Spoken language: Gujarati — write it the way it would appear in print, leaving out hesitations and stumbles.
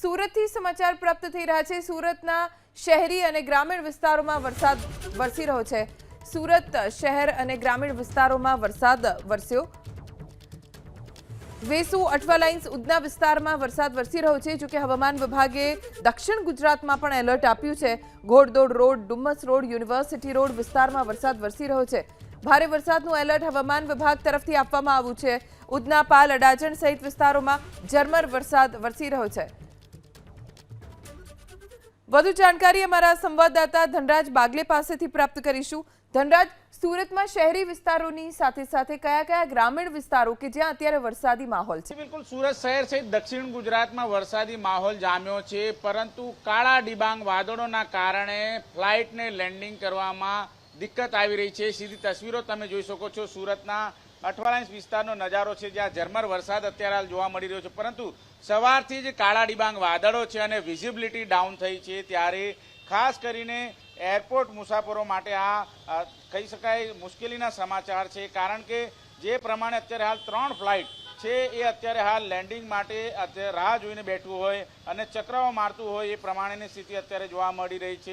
સુરતથી સમાચાર પ્રાપ્ત થઈ રહ્યા છે। સુરતના શહેરી અને ગ્રામીણ વિસ્તારોમાં વરસાદ વરસી રહ્યો છે। સુરત શહેર અને ગ્રામીણ વિસ્તારોમાં વરસાદ વરસ્યો। વેસુ અઠવા લાઇન્સ ઉધના વિસ્તારમાં વરસાદ વરસી રહ્યો છે। જો કે હવામાન વિભાગે દક્ષિણ ગુજરાતમાં પણ એલર્ટ આપ્યું છે। Ghod Dod road, Dumas road, university road વિસ્તારમાં વરસાદ વરસી રહ્યો છે। ભારે વરસાદનું એલર્ટ હવામાન વિભાગ તરફથી આપવામાં આવ્યું છે। ઉધના, પાલ, અડાજણ સહિત વિસ્તારોમાં ઝરમર વરસાદ વરસી રહ્યો છે। વધુ જાણકારી અમારા સંવાદદાતા ધનરાજ બાગલે પાસેથી પ્રાપ્ત કરીશું। ધનરાજ, સુરતમાં શહેરી વિસ્તારોની સાથે સાથે કયા ગ્રામીણ વિસ્તારો કે જ્યાં અત્યારે વરસાદી માહોલ છે? બિલકુલ, સુરત શહેર સહિત દક્ષિણ ગુજરાતમાં વરસાદી માહોલ જામ્યો છે, પરંતુ કાળા ડિબાંગ વાદળોના કારણે ફ્લાઇટને લેન્ડિંગ કરવામાં દિક્કત આવી રહી છે। સીધી તસવીરો તમે જોઈ શકો છો। સુરતના અઠવા લાઇન્સ વિસ્તારનો નજારો છે, જ્યાં ઝરમર વરસાદ અત્યારે હાલ જોવા મળી રહ્યો છે, પરંતુ સવારથી જ કાળા ડિબાંગ વાદળો છે અને વિઝિબિલિટી ડાઉન થઈ છે, ત્યારે ખાસ કરીને એરપોર્ટ મુસાફરો માટે આ કહી શકાય મુશ્કેલીના સમાચાર છે, કારણ કે જે પ્રમાણે અત્યારે હાલ 3 ફ્લાઇટ છે એ અત્યારે હાલ લેન્ડિંગ માટે રાહ જોઈને બેઠું હોય અને ચક્રાઓ મારતું હોય એ પ્રમાણેની સ્થિતિ અત્યારે જોવા મળી રહી છે।